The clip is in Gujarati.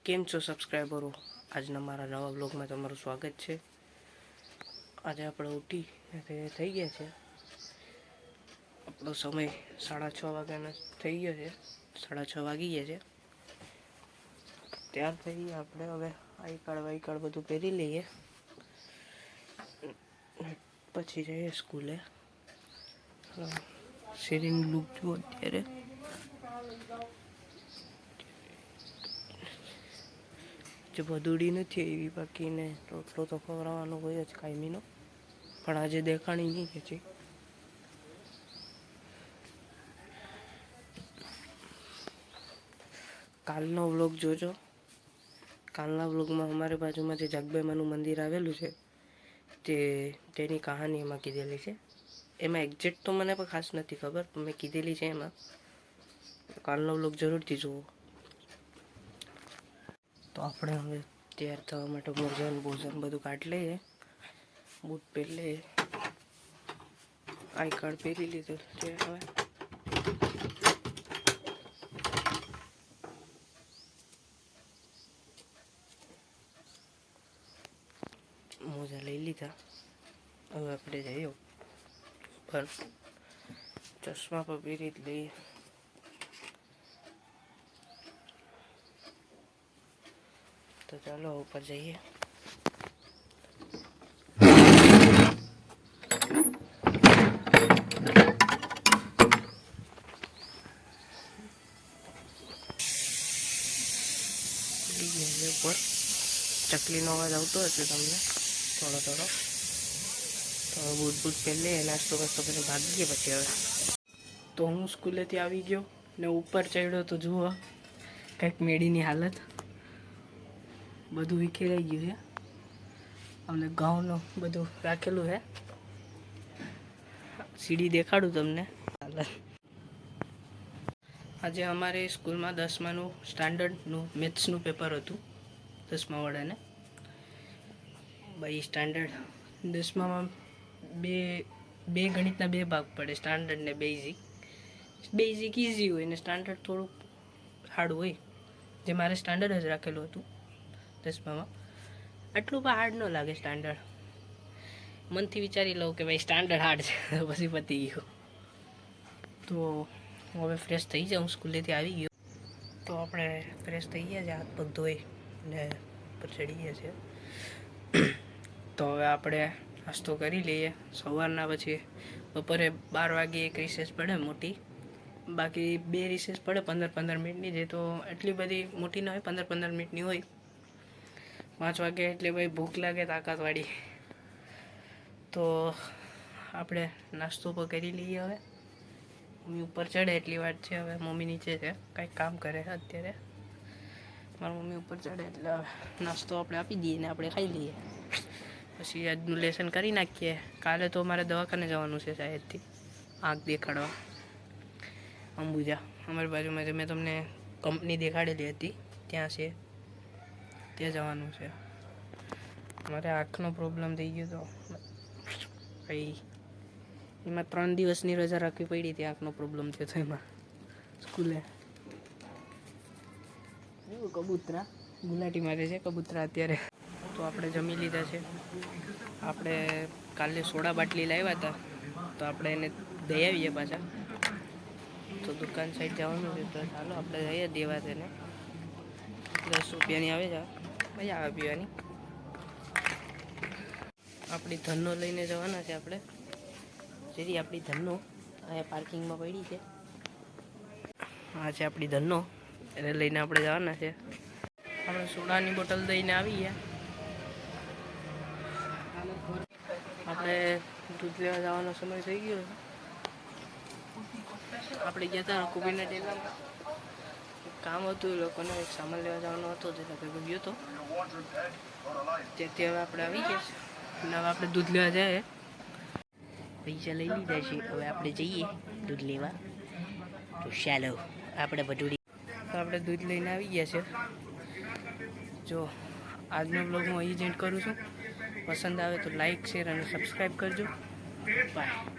કેમ છો સબસ્ક્રાઈબરો? આજના મારા નવા બ્લોગમાં તમારું સ્વાગત છે. આજે આપણે ઉઠી થઈ ગયા છે. આપણો સમય 6:30 વાગ્યાનો થઈ ગયો છે. 6:30 વાગી ગયા છે. ત્યાર થઈ આપણે હવે આઈ કાર્ડ બધું પહેરી લઈએ, પછી જઈએ સ્કૂલે. શેરીનું લુક જુઓ અત્યારે. જે બધુડી નથી એવી, બાકીને રોટલો તો ખવડાવવાનો હોય જ કાયમીનો, પણ આજે દેખાણી નહીં છે. કાલનો વ્લોગ જોજો. કાલના વ્લોગમાં અમારી બાજુમાં જે જાગબાઈમાનું મંદિર આવેલું છે તેની કહાની એમાં કીધેલી છે. એમાં એક્ઝેક્ટ તો મને પણ ખાસ નથી ખબર, પણ મેં કીધેલી છે એમાં. કાલનો વ્લોગ જરૂરથી જુઓ. તો આપણે હવે તૈયાર થવા માટે ભોજન બધું કાઢી લઈએ, બૂટ પહેરી લઈએ, આઈ કાર્ડ પહેરી લીધું છે. હવે મોજા લઈ લીધા. હવે આપણે જઈએ ઉપર. ચશ્મા પર પહેરી જ લઈએ. તો ચાલો ઉપર જઈએ. ઉપર ચકલીનો અવાજ આવતો હશે તમને થોડો. તો બૂટ પહેરી લઈએ, નાસ્તો કરીને ભાગીએ પછી. હવે તો હું સ્કૂલેથી આવી ગયો ને ઉપર ચડ્યો તો જુઓ કંઈક મેળીની હાલત. બધું વિખેરાઈ ગયું છે. અમને ઘઉંનું બધું રાખેલું છે. સીડી દેખાડું તમને. આજે અમારે સ્કૂલમાં 10માનું સ્ટાન્ડર્ડનું મેથ્સનું પેપર હતું. 10મા વાળાને ભાઈ સ્ટાન્ડર્ડ 10મામાં બે ગણિતના 2 ભાગ પડે, સ્ટાન્ડર્ડ ને બેઝિક. બેઝિક ઇઝી હોય ને સ્ટાન્ડર્ડ થોડુંક હાર્ડ હોય. જે મારે સ્ટાન્ડર્ડ જ રાખેલું હતું 10મામાં. આટલું પણ હાર્ડ ન લાગે સ્ટાન્ડર્ડ. મનથી વિચારી લઉં કે ભાઈ સ્ટાન્ડર્ડ હાર્ડ છે, પછી પતી ગયું. તો હવે ફ્રેશ થઈ જાઉં, સ્કૂલેથી આવી ગયો. તો આપણે ફ્રેશ થઈ ગયા છે, હાથ પગ ધોઈ ને ઉપર ચડી ગયા છે. તો હવે આપણે નાસ્તો કરી લઈએ સવારના. પછી બપોરે 12 વાગે એક રિસેસ પડે મોટી, બાકી 2 રિસેસ પડે 15-15 મિનિટની. જે તો એટલી બધી મોટી ન હોય, 15-15 મિનિટની હોય. 5 વાગે એટલે ભાઈ ભૂખ લાગે તાકાતવાળી. તો આપણે નાસ્તો પણ કરી લઈએ. હવે મમ્મી ઉપર ચડે એટલી વાત છે. હવે મમ્મી નીચે છે, કંઈક કામ કરે છે અત્યારે. મારા મમ્મી ઉપર ચડે એટલે હવે નાસ્તો આપણે આપી દઈએ ને આપણે ખાઈ લઈએ. પછી આજનું લેસન કરી નાખીએ. કાલે તો મારે દવાખાને જવાનું છે શાયદથી, આંખ દેખાડવા. અંબુજા અમારી બાજુમાં જે મેં તમને કંપની દેખાડેલી હતી ત્યાં છે, ત્યાં જવાનું છે. મારે આંખનો પ્રોબ્લેમ થઈ ગયો હતો ભાઈ. એમાં 3 દિવસની રજા રાખવી પડી હતી. આંખનો પ્રોબ્લેમ થયો હતો એમાં સ્કૂલે. કબૂતરા ગુલાટી મારે છે કબૂતરા અત્યારે. તો આપણે જમી લીધા છે. આપણે કાલે સોડા બાટલી લાવ્યા હતા, તો આપણે એને દઈ આવીએ પાછા. તો દુકાન સાઈડ જવાનું છે, તો ચાલો આપણે જઈએ દેવા તેને. 10 રૂપિયાની આવે છે, મજા આવે પીવાની. આપણી ધનનો લઈને જવાના છે આપણે. જેથી આપણી ધનનો અહીંયા પાર્કિંગમાં પડી છે. આ છે આપણી ધનનો, એને લઈને આપણે જવાના છે. આપણે સોડાની બોટલ દઈને આવી ગયા. આપણે દૂધ લેવા જવાનો સમય થઈ ગયો. આપણે ગયા હતા કોબીના ડેલામાં, કામ હતું એ લોકોને, એક સામાન લેવા જવાનો હતો, જેના ભેગો ગયો હતો. તેથી હવે આપણે આવી ગયા છે અને હવે આપણે દૂધ લેવા જાય. પૈસા લઈ લીધા છે, હવે આપણે જઈએ દૂધ લેવા. તો ચાલો આપણે ભટુડી. તો આપણે દૂધ લઈને આવી ગયા છે. જો આજનો બ્લોગ હું અહીં જ એન્ડ કરું છું. પસંદ આવે તો લાઈક, શેર અને સબસ્ક્રાઈબ કરજો. બાય.